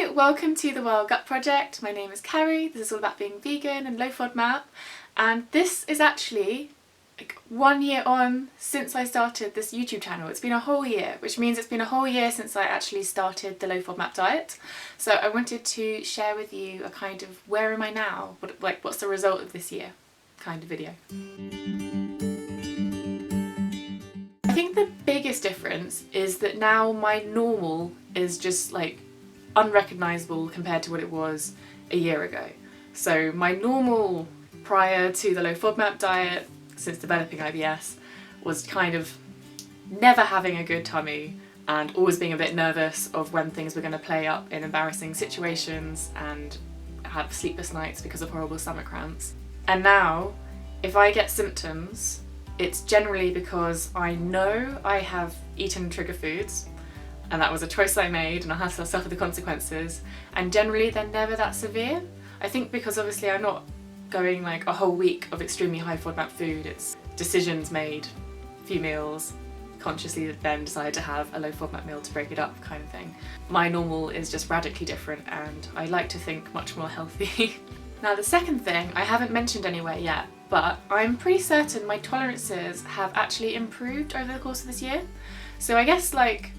Hi, welcome to the Wild Gut Project. My name is Carrie. This is all about being vegan and low FODMAP, and this is actually like 1 year on since I started this YouTube channel. It's been a whole year, which means it's been a whole year since I actually started the low FODMAP diet. So I wanted to share with you a kind of where am I now, what's the result of this year kind of video. I think the biggest difference is that now my normal is just like unrecognisable compared to what it was a year ago. So my normal prior to the low FODMAP diet, since developing IBS, was kind of never having a good tummy and always being a bit nervous of when things were going to play up in embarrassing situations and have sleepless nights because of horrible stomach cramps. And now, if I get symptoms, it's generally because I know I have eaten trigger foods, and that was a choice I made and I had to suffer the consequences, and generally they're never that severe. I think because obviously I'm not going like a whole week of extremely high FODMAP food, it's decisions made, a few meals, consciously then decide to have a low FODMAP meal to break it up kind of thing. My normal is just radically different and I like to think much more healthy. Now the second thing I haven't mentioned anywhere yet, but I'm pretty certain my tolerances have actually improved over the course of this year. So I guess like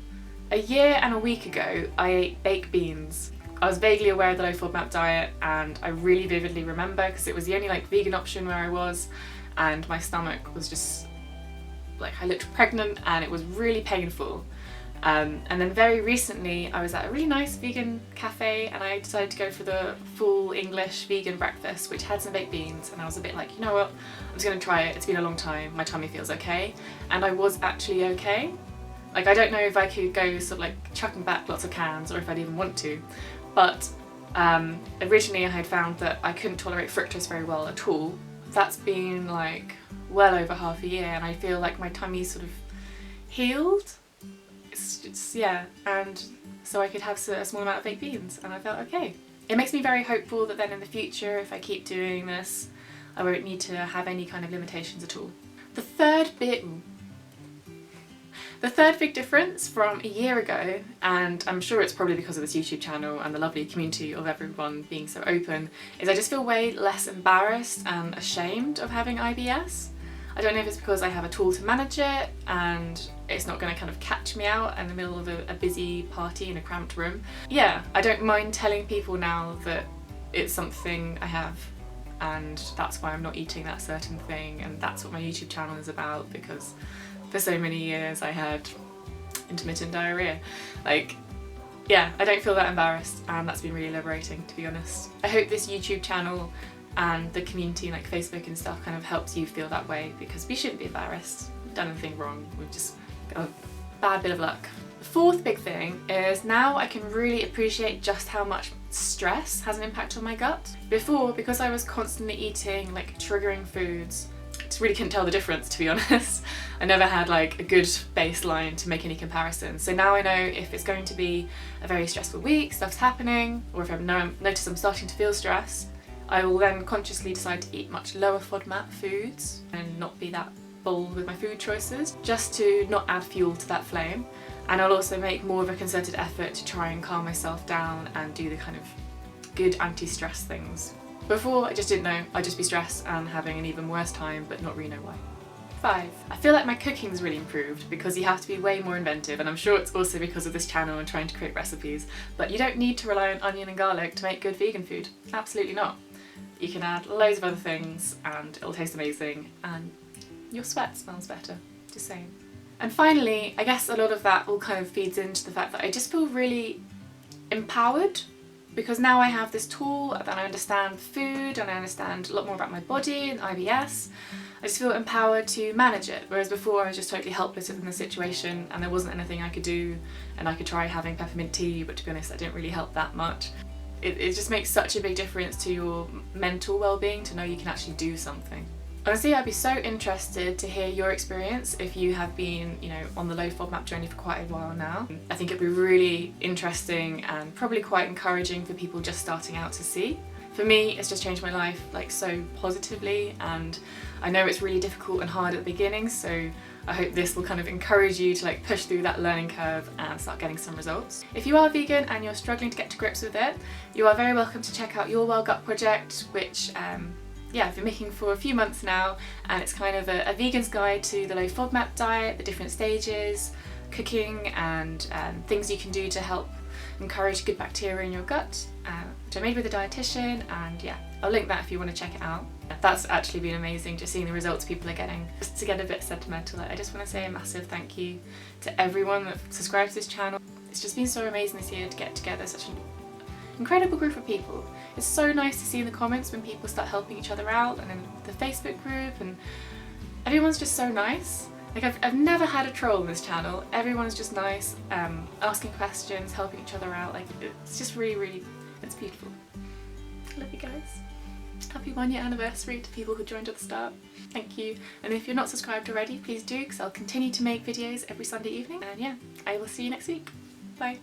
a year and a week ago I ate baked beans. I was vaguely aware of the low FODMAP diet and I really vividly remember because it was the only like vegan option where I was, and my stomach was just like, I looked pregnant and it was really painful. And then very recently I was at a really nice vegan cafe and I decided to go for the full English vegan breakfast which had some baked beans, and I was a bit like, you know what, I'm just going to try it, it's been a long time, my tummy feels okay, and I was actually okay. Like I don't know if I could go sort of like chucking back lots of cans or if I'd even want to, but originally I had found that I couldn't tolerate fructose very well at all. That's been like well over half a year and I feel like my tummy's sort of healed. Yeah, and so I could have a small amount of baked beans and I felt okay. It makes me very hopeful that then in the future, if I keep doing this, I won't need to have any kind of limitations at all. The third big difference from a year ago, and I'm sure it's probably because of this YouTube channel and the lovely community of everyone being so open, is I just feel way less embarrassed and ashamed of having IBS. I don't know if it's because I have a tool to manage it and it's not going to kind of catch me out in the middle of a busy party in a cramped room. Yeah, I don't mind telling people now that it's something I have and that's why I'm not eating that certain thing, and that's what my YouTube channel is about, because for so many years I had intermittent diarrhoea. Like, yeah, I don't feel that embarrassed and that's been really liberating, to be honest. I hope this YouTube channel and the community like Facebook and stuff kind of helps you feel that way, because we shouldn't be embarrassed. We've done anything wrong, we've just got a bad bit of luck. The fourth big thing is now I can really appreciate just how much stress has an impact on my gut. Before, because I was constantly eating like triggering foods, I really couldn't tell the difference, to be honest. I never had like a good baseline to make any comparisons. So now I know if it's going to be a very stressful week, stuff's happening, or if I notice I'm starting to feel stress, I will then consciously decide to eat much lower FODMAP foods and not be that bold with my food choices, just to not add fuel to that flame. And I'll also make more of a concerted effort to try and calm myself down and do the kind of good anti-stress things. Before, I just didn't know, I'd just be stressed and having an even worse time, but not really know why. 5. I feel like my cooking's really improved because you have to be way more inventive, and I'm sure it's also because of this channel and trying to create recipes, but you don't need to rely on onion and garlic to make good vegan food. Absolutely not. You can add loads of other things and it'll taste amazing and your sweat smells better, just saying. And finally, I guess a lot of that all kind of feeds into the fact that I just feel really empowered, because now I have this tool and I understand food and I understand a lot more about my body and IBS. I just feel empowered to manage it, whereas before I was just totally helpless in the situation and there wasn't anything I could do, and I could try having peppermint tea, but to be honest, that didn't really help that much. It just makes such a big difference to your mental well-being to know you can actually do something. Honestly, I'd be so interested to hear your experience if you have been, you know, on the low FODMAP journey for quite a while now. I think it'd be really interesting and probably quite encouraging for people just starting out to see. For me, it's just changed my life like so positively, and I know it's really difficult and hard at the beginning, so I hope this will kind of encourage you to like push through that learning curve and start getting some results. If you are vegan and you're struggling to get to grips with it, you are very welcome to check out Your Well Gut project, which I've been making for a few months now, and it's kind of a vegan's guide to the low FODMAP diet, the different stages, cooking, and things you can do to help encourage good bacteria in your gut, which I made with a dietitian, and yeah, I'll link that if you want to check it out. That's actually been amazing, just seeing the results people are getting. Just to get a bit sentimental, I just want to say a massive thank you to everyone that subscribed to this channel. It's just been so amazing this year to get together such an incredible group of people. It's so nice to see in the comments when people start helping each other out, and in the Facebook group, and everyone's just so nice. Like I've never had a troll on this channel. Everyone's just nice, asking questions, helping each other out. Like it's just really, it's beautiful. I love you guys. Happy 1 year anniversary to people who joined at the start. Thank you. And if you're not subscribed already, please do, because I'll continue to make videos every Sunday evening. And yeah, I will see you next week. Bye.